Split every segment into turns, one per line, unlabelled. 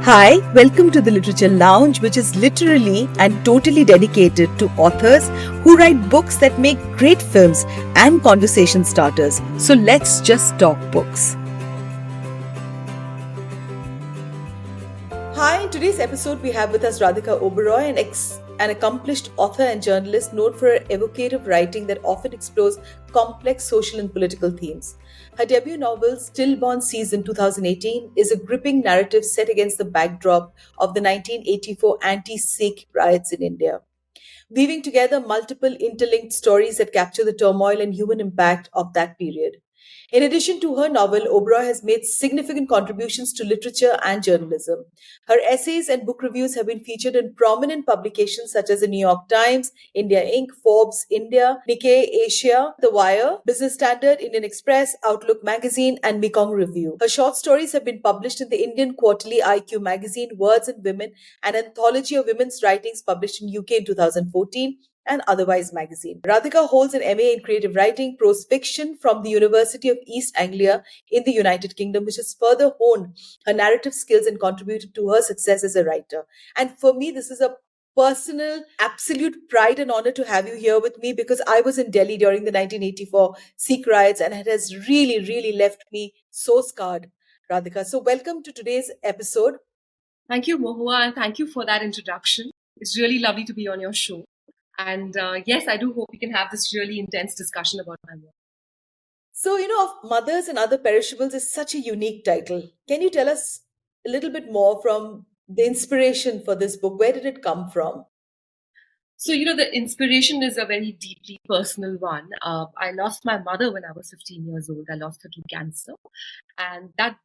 Hi, welcome to the Literature Lounge, which is literally and totally dedicated to authors who write books that make great films and conversation starters. So let's just talk books. Hi, in today's episode, we have with us Radhika Oberoi, an accomplished author and journalist known for her evocative writing that often explores complex social and political themes. Her debut novel, Stillborn Season 2018, is a gripping narrative set against the backdrop of the 1984 anti-Sikh riots in India, weaving together multiple interlinked stories that capture the turmoil and human impact of that period. In addition to her novel, Oberoi has made significant contributions to literature and journalism. Her essays and book reviews have been featured in prominent publications such as the New York Times, India Inc., Forbes India, Nikkei Asia, The Wire, Business Standard, Indian Express, Outlook Magazine, and Mekong Review. Her short stories have been published in the Indian quarterly IQ magazine, Words and Women, an anthology of women's writings published in UK in 2014, and Otherwise magazine. Radhika holds an MA in creative writing, prose fiction from the University of East Anglia in the United Kingdom, which has further honed her narrative skills and contributed to her success as a writer. And for me, this is a personal, absolute pride and honor to have you here with me because I was in Delhi during the 1984 Sikh riots and it has really, really left me so scarred, Radhika. So, welcome to today's episode.
Thank you, Mohua, and thank you for that introduction. It's really lovely to be on your show. And yes, I do hope we can have this really intense discussion about my work.
So, of Mothers and Other Perishables is such a unique title. Can you tell us a little bit more from the inspiration for this book? Where did it come from?
So, the inspiration is a very deeply personal one. I lost my mother when I was 15 years old. I lost her to cancer. And that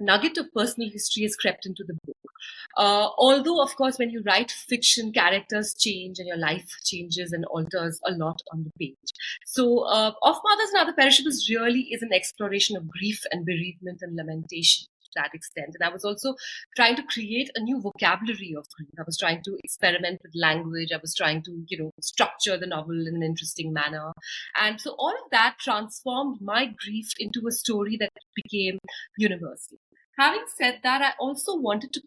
nugget of personal history has crept into the book. Although, of course, when you write fiction, characters change and your life changes and alters a lot on the page. So, Of Mothers and Other Perishables really is an exploration of grief and bereavement and lamentation to that extent. And I was also trying to create a new vocabulary of grief. I was trying to experiment with language. I was trying to, structure the novel in an interesting manner. And so all of that transformed my grief into a story that became universal. Having said that, I also wanted to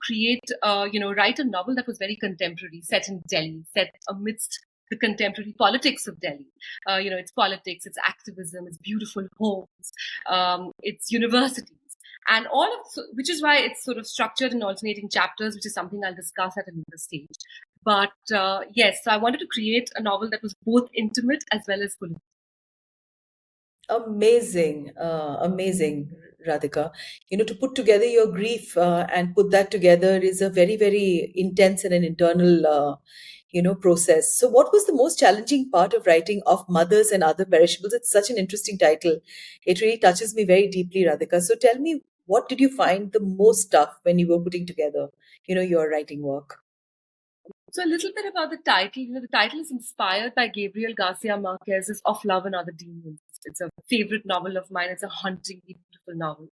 write a novel that was very contemporary, set in Delhi, set amidst the contemporary politics of Delhi. Its politics, its activism, its beautiful homes, its universities. And which is why it's sort of structured in alternating chapters, which is something I'll discuss at another stage. But yes, so I wanted to create a novel that was both intimate as well as political.
Amazing, Radhika. To put together your grief and put that together is a very, very intense and an internal, process. So, what was the most challenging part of writing Of Mothers and Other Perishables? It's such an interesting title. It really touches me very deeply, Radhika. So, tell me, what did you find the most tough when you were putting together, your writing work?
So a little bit about the title. The title is inspired by Gabriel Garcia Marquez's Of Love and Other Demons. It's a favorite novel of mine. It's a hauntingly beautiful novel.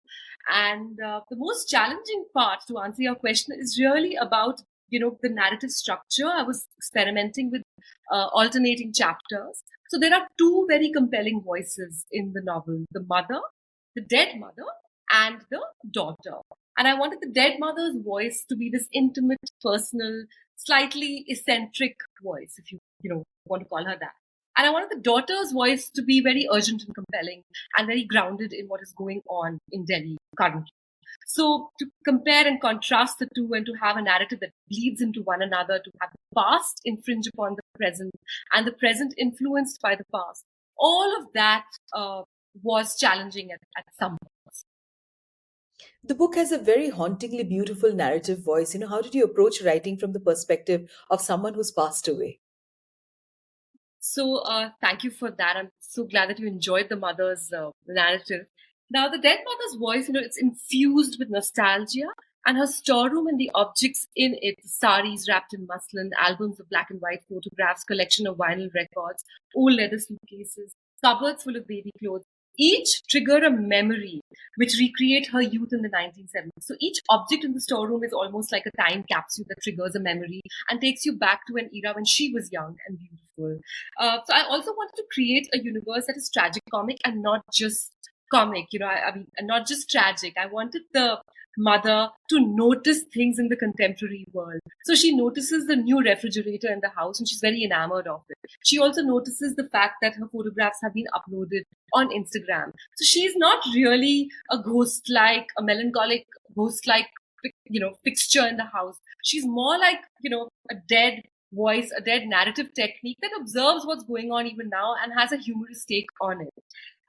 And the most challenging part, to answer your question, is really about, the narrative structure. I was experimenting with alternating chapters. So there are two very compelling voices in the novel: the mother, the dead mother, and the daughter. And I wanted the dead mother's voice to be this intimate, personal, slightly eccentric voice, if you want to call her that. And I wanted the daughter's voice to be very urgent and compelling and very grounded in what is going on in Delhi currently. So to compare and contrast the two and to have a narrative that bleeds into one another, to have the past infringe upon the present and the present influenced by the past, all of that was challenging at some points.
The book has a very hauntingly beautiful narrative voice. How did you approach writing from the perspective of someone who's passed away?
So thank you for that. I'm so glad that you enjoyed the mother's narrative. Now, the dead mother's voice, it's infused with nostalgia, and her storeroom and the objects in it, saris wrapped in muslin, albums of black and white photographs, collection of vinyl records, old leather suitcases, cupboards full of baby clothes, each trigger a memory which recreate her youth in the 1970s. So each object in the storeroom is almost like a time capsule that triggers a memory and takes you back to an era when she was young and beautiful. So I also wanted to create a universe that is tragicomic and not just comic, I mean, and not just tragic. I wanted the mother to notice things in the contemporary world. So she notices the new refrigerator in the house and she's very enamored of it. She also notices the fact that her photographs have been uploaded on Instagram. So she's not really a ghost-like, a melancholic ghost-like, fixture in the house. She's more like, a dead voice, a dead narrative technique that observes what's going on even now and has a humorous take on it.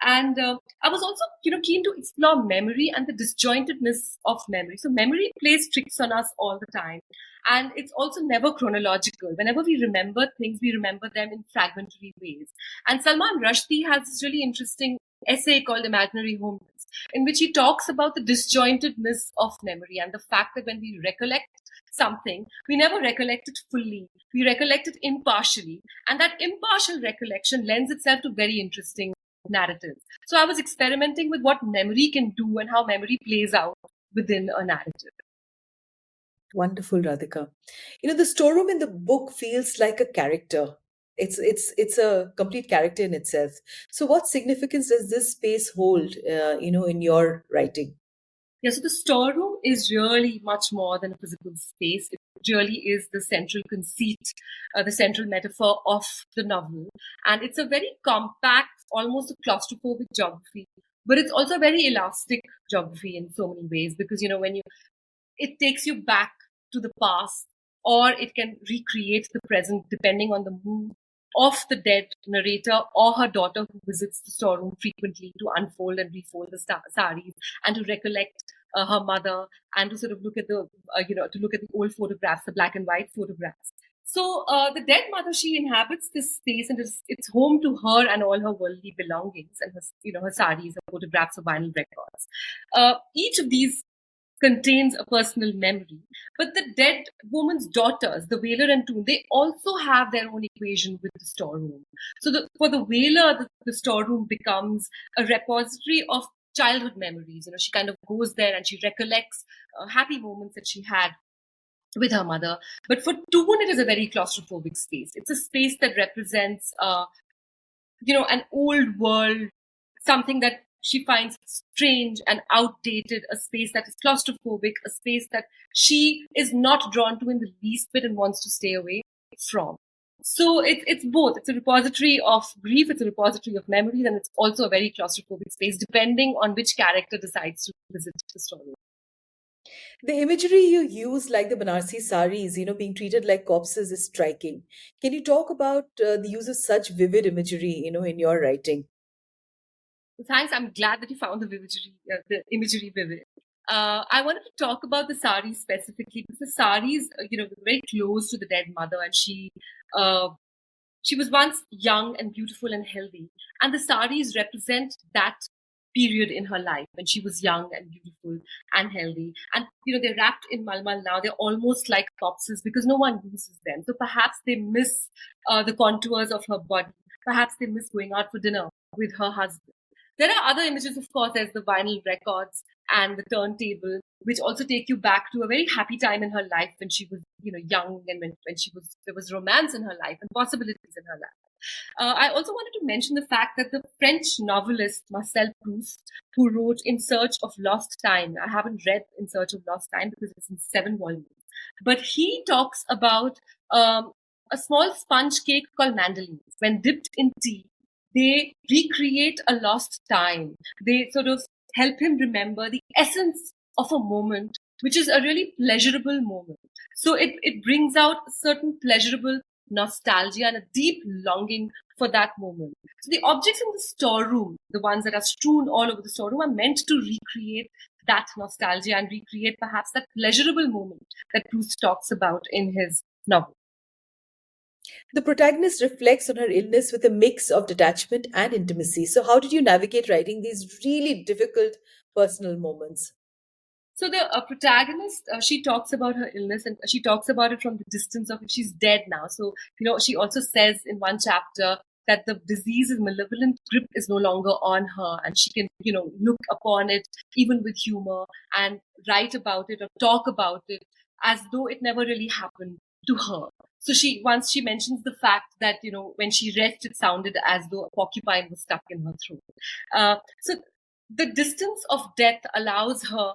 And I was also, keen to explore memory and the disjointedness of memory. So memory plays tricks on us all the time. And it's also never chronological. Whenever we remember things, we remember them in fragmentary ways. And Salman Rushdie has this really interesting essay called Imaginary Homeless, in which he talks about the disjointedness of memory and the fact that when we recollect something, we never recollect it fully. We recollect it impartially. And that impartial recollection lends itself to very interesting narratives. So I was experimenting with what memory can do and how memory plays out within a narrative.
Wonderful, Radhika. The storeroom in the book feels like a character. It's a complete character in itself. So, what significance does this space hold, in your writing?
Yeah, so the storeroom is really much more than a physical space. It really is the central conceit, the central metaphor of the novel. And it's a very compact, almost a claustrophobic geography, but it's also a very elastic geography in so many ways because, it takes you back to the past or it can recreate the present depending on the mood of the dead narrator or her daughter who visits the storeroom frequently to unfold and refold the saris and to recollect her mother and to sort of look at the old photographs, the black and white photographs. So the dead mother, she inhabits this space and it's home to her and all her worldly belongings and her saris, her photographs, her vinyl records. Each of these contains a personal memory. But the dead woman's daughters, the Whaler and Toon, they also have their own equation with the storeroom. So for the Whaler, the storeroom becomes a repository of childhood memories. She kind of goes there and she recollects happy moments that she had with her mother. But for Toon, it is a very claustrophobic space. It's a space that represents, an old world, something that she finds strange and outdated, a space that is claustrophobic, a space that she is not drawn to in the least bit and wants to stay away from. So it's both. It's a repository of grief, it's a repository of memories, and it's also a very claustrophobic space, depending on which character decides to visit the story.
The imagery you use, like the Banarsi saris, being treated like corpses, is striking. Can you talk about the use of such vivid imagery, in your writing?
Thanks. I'm glad that you found the imagery vivid. I wanted to talk about the saris specifically because the saris, were very close to the dead mother, and she was once young and beautiful and healthy, and the saris represent that period in her life when she was young and beautiful and healthy. And they're wrapped in malmal now. They're almost like corpses because no one uses them. So perhaps they miss the contours of her body. Perhaps they miss going out for dinner with her husband. There are other images, of course. There's the vinyl records and the turntable, which also take you back to a very happy time in her life when she was, young and when there was romance in her life and possibilities in her life. I also wanted to mention the fact that the French novelist Marcel Proust, who wrote In Search of Lost Time, I haven't read In Search of Lost Time because it's in 7 volumes, but he talks about a small sponge cake called mandolins. When dipped in tea, they recreate a lost time. They sort of help him remember the essence of a moment, which is a really pleasurable moment. So it brings out a certain pleasurable nostalgia and a deep longing for that moment. So the objects in the storeroom, the ones that are strewn all over the storeroom, are meant to recreate that nostalgia and recreate perhaps that pleasurable moment that Proust talks about in his novel.
The protagonist reflects on her illness with a mix of detachment and intimacy. So, how did you navigate writing these really difficult personal moments?
So the protagonist, she talks about her illness and she talks about it from the distance of if she's dead now. So, she also says in one chapter that the disease's malevolent grip is no longer on her and she can, look upon it even with humor and write about it or talk about it as though it never really happened to her. So once she mentions the fact that, when she read it sounded as though a porcupine was stuck in her throat. So the distance of death allows her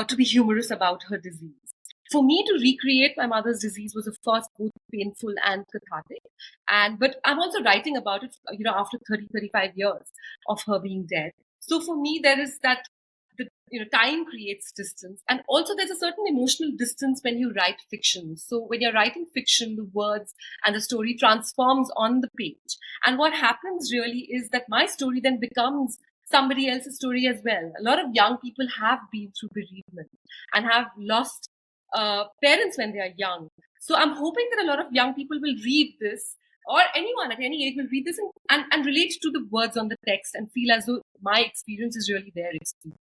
to be humorous about her disease. For me to recreate my mother's disease was, of course, both painful and cathartic. But I'm also writing about it, after 30, 35 years of her being dead. So for me, there is that time creates distance, and also there's a certain emotional distance when you write fiction. So when you're writing fiction, the words and the story transforms on the page, and what happens really is that my story then becomes somebody else's story as well. A lot of young people have been through bereavement and have lost parents when they are young. So I'm hoping that a lot of young people will read this, or anyone at any age will read this and relate to the words on the text and feel as though my experience is really their experience.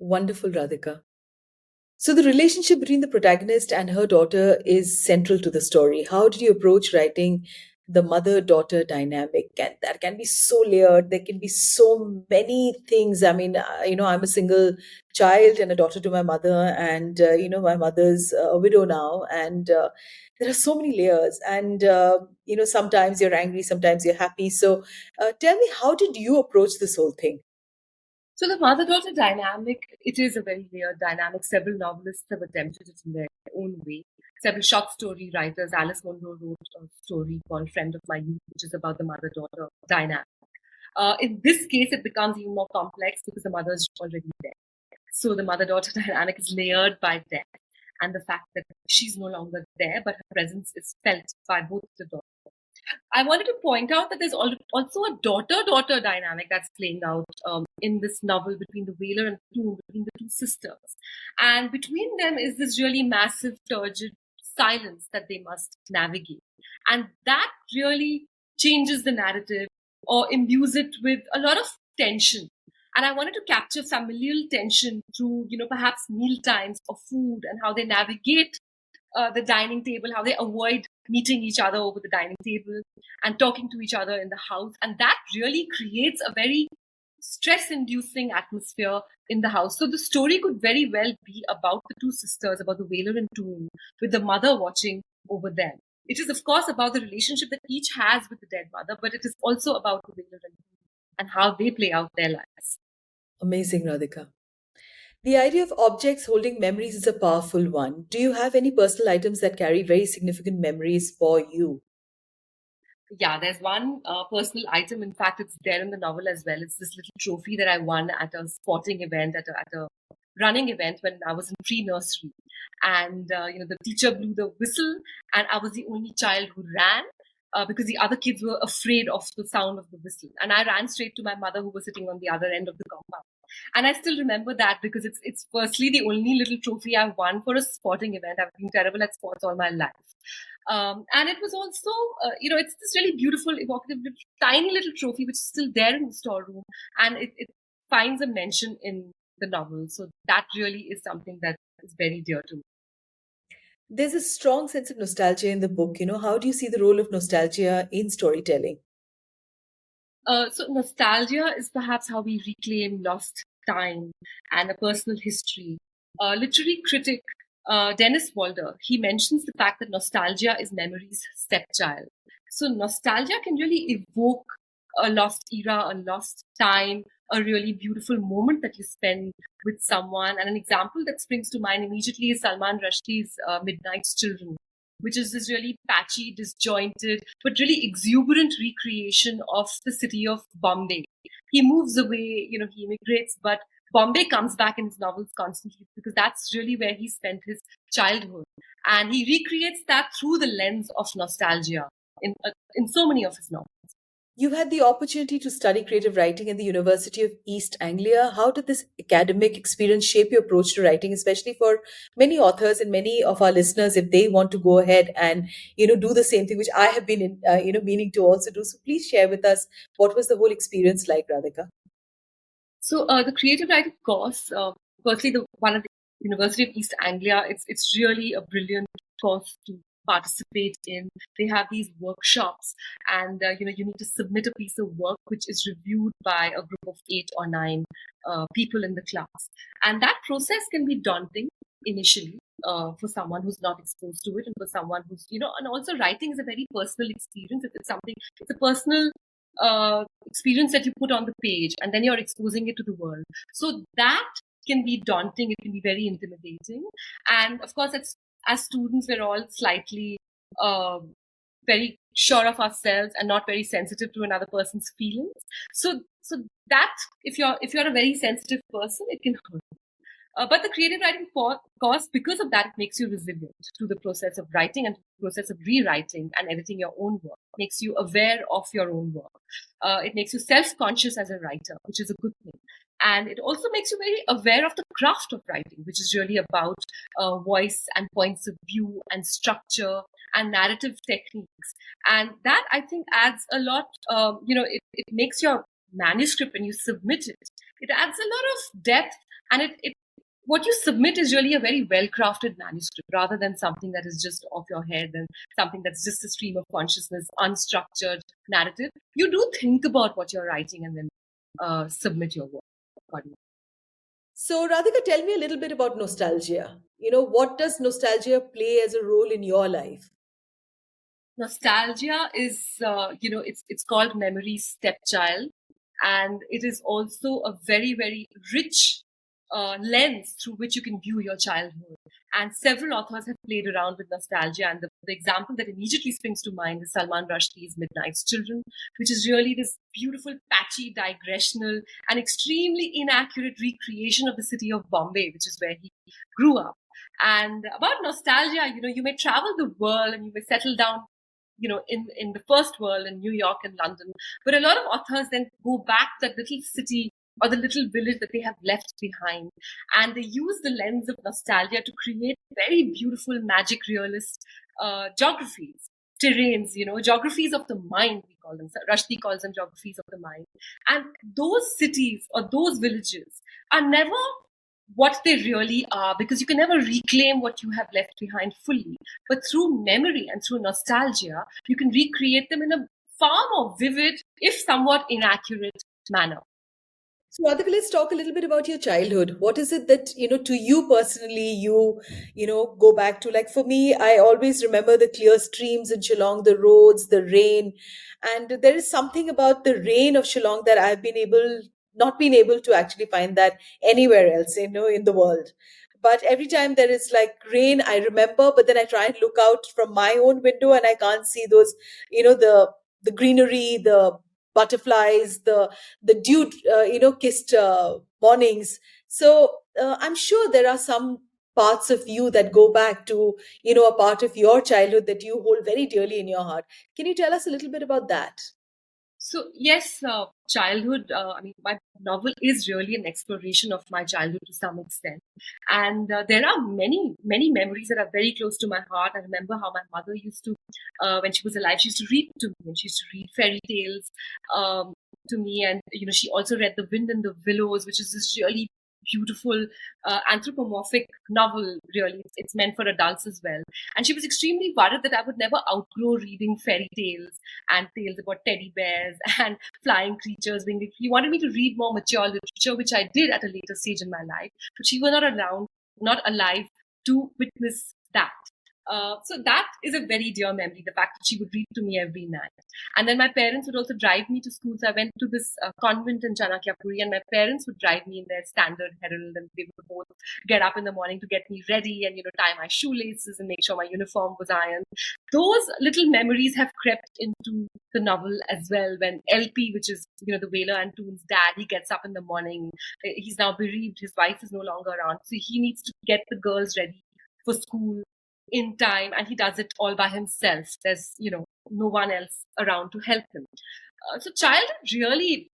Wonderful, Radhika. So, the relationship between the protagonist and her daughter is central to the story. How did you approach writing the mother daughter dynamic? That can be so layered. There can be so many things. I mean, I'm a single child and a daughter to my mother, and, my mother's a widow now. And there are so many layers. And, sometimes you're angry, sometimes you're happy. So, tell me, how did you approach this whole thing?
So the mother-daughter dynamic, it is a very layered dynamic. Several novelists have attempted it in their own way. Several short story writers, Alice Munro wrote a story called Friend of My Youth, which is about the mother-daughter dynamic. In this case, it becomes even more complex because the mother is already dead. So the mother-daughter dynamic is layered by death and the fact that she's no longer there, but her presence is felt by both the daughters. I wanted to point out that there's also a daughter-daughter dynamic that's playing out in this novel between the Wailer and the Tomb, between the two sisters. And between them is this really massive, turgid silence that they must navigate. And that really changes the narrative or imbues it with a lot of tension. And I wanted to capture familial tension through, perhaps meal times or food and how they navigate the dining table, how they avoid meeting each other over the dining table and talking to each other in the house. And that really creates a very stress inducing atmosphere in the house. So the story could very well be about the two sisters, about the Wailer and Tomb, with the mother watching over them. It is, of course, about the relationship that each has with the dead mother, but it is also about the Wailer and Tomb and how they play out their lives.
Amazing, Radhika. The idea of objects holding memories is a powerful one. Do you have any personal items that carry very significant memories for you?
Yeah, there's one personal item. In fact, it's there in the novel as well. It's this little trophy that I won at a sporting event, at a running event when I was in pre-nursery. And, the teacher blew the whistle and I was the only child who ran because the other kids were afraid of the sound of the whistle. And I ran straight to my mother who was sitting on the other end of the compound. And I still remember that because it's firstly the only little trophy I've won for a sporting event. I've been terrible at sports all my life. And it was also, it's this really beautiful, evocative, tiny little trophy which is still there in the storeroom. And it finds a mention in the novel. So that really is something that is very dear to me.
There's a strong sense of nostalgia in the book. How do you see the role of nostalgia in storytelling?
So nostalgia is perhaps how we reclaim lost time and a personal history. Literary critic Dennis Walder, he mentions the fact that nostalgia is memory's stepchild. So nostalgia can really evoke a lost era, a lost time, a really beautiful moment that you spend with someone. And an example that springs to mind immediately is Salman Rushdie's Midnight's Children, which is this really patchy, disjointed, but really exuberant recreation of the city of Bombay. He moves away, he immigrates, but Bombay comes back in his novels constantly because that's really where he spent his childhood. And he recreates that through the lens of nostalgia in so many of his novels.
You had the opportunity to study creative writing at the University of East Anglia. How did this academic experience shape your approach to writing, especially for many authors and many of our listeners, if they want to go ahead and do the same thing, which I have been meaning to also do. So please share with us what was the whole experience like, Radhika.
So the creative writing course, firstly, the one at the University of East Anglia, it's really a brilliant course to participate in. They have these workshops, and you need to submit a piece of work which is reviewed by a group of 8 or 9 people in the class, and that process can be daunting initially. For someone who's not exposed to it, and for someone who's, and also writing is a very personal experience. It's something, it's a personal experience that you put on the page, and then you're exposing it to the world. So that can be daunting. It can be very intimidating. And of course, as students, we're all slightly very sure of ourselves and not very sensitive to another person's feelings. So that if you're a very sensitive person, it can hurt. But the creative writing course, because of that, it makes you resilient to the process of writing and the process of rewriting and editing your own work. It makes you aware of your own work. It makes you self-conscious as a writer, which is a good thing. And it also makes you very aware of the craft of writing, which is really about voice and points of view and structure and narrative techniques. And that, I think, adds a lot. It makes your manuscript, when you submit it, it adds a lot of depth, and it what you submit is really a very well-crafted manuscript, rather than something that is just off your head and something that's just a stream of consciousness, unstructured narrative. You do think about what you're writing and then submit your work.
So, Radhika, tell me a little bit about nostalgia. What does nostalgia play as a role in your life?
Nostalgia is, it's called memory's stepchild, and it is also a very, very rich lens through which you can view your childhood. And several authors have played around with nostalgia, and the example that immediately springs to mind is Salman Rushdie's Midnight's Children, which is really this beautiful, patchy, digressional, and extremely inaccurate recreation of the city of Bombay, which is where he grew up. And about nostalgia, you may travel the world and you may settle down in the first world, in New York and London. But a lot of authors then go back to that little city or the little village that they have left behind. And they use the lens of nostalgia to create very beautiful, magic realist geographies, terrains, geographies of the mind, we call them. Rushdie calls them geographies of the mind. And those cities or those villages are never what they really are, because you can never reclaim what you have left behind fully. But through memory and through nostalgia, you can recreate them in a far more vivid, if somewhat inaccurate, manner.
So, Radhika, let's talk a little bit about your childhood. What is it that, to you personally, you go back to? Like for me, I always remember the clear streams in Shillong, the roads, the rain. And there is something about the rain of Shillong that I've not been able to actually find that anywhere else, in the world. But every time there is like rain, I remember, but then I try and look out from my own window and I can't see those, the greenery, the butterflies, the dew, kissed mornings. So I'm sure there are some parts of you that go back to, a part of your childhood that you hold very dearly in your heart. Can you tell us a little bit about that?
So yes, childhood, my novel is really an exploration of my childhood to some extent. And there are many, many memories that are very close to my heart. I remember how my mother used to, when she was alive, she used to read to me, and she used to read fairy tales to me. And, she also read The Wind in the Willows, which is this really beautiful anthropomorphic novel. Really, it's meant for adults as well. And she was extremely worried that I would never outgrow reading fairy tales and tales about teddy bears and flying creatures. She wanted me to read more mature literature, which I did at a later stage in my life, but she was not alive to witness that. So that is a very dear memory, the fact that she would read to me every night. And then my parents would also drive me to school. So I went to this convent in Chinappa, and my parents would drive me in their standard Herald, and they would both get up in the morning to get me ready and, tie my shoelaces and make sure my uniform was ironed. Those little memories have crept into the novel as well, when LP, which is, the Wailer and Toon's dad, he gets up in the morning. He's now bereaved. His wife is no longer around. So he needs to get the girls ready for school in time, and he does it all by himself. There's, no one else around to help him. So childhood really,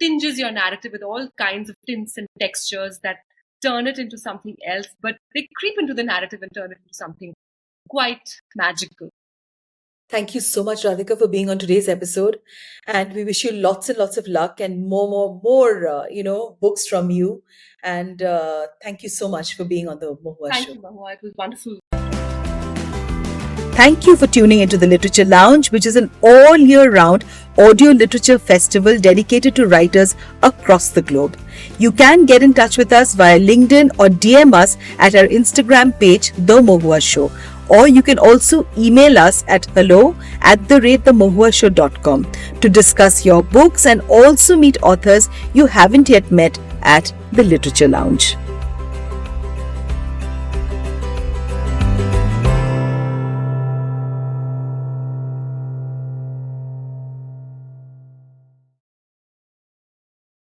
tinges your narrative with all kinds of tints and textures that turn it into something else, but they creep into the narrative and turn it into something quite magical.
Thank you so much, Radhika, for being on today's episode. And we wish you lots and lots of luck and more, books from you. And thank you so much for being on the Mohua show.
Thank you, Mohua. It was wonderful.
Thank you for tuning into the Literature Lounge, which is an all-year-round audio literature festival dedicated to writers across the globe. You can get in touch with us via LinkedIn or DM us at our Instagram page, The Mohua Show. Or you can also email us at hello@themohuashow.com to discuss your books and also meet authors you haven't yet met at the Literature Lounge.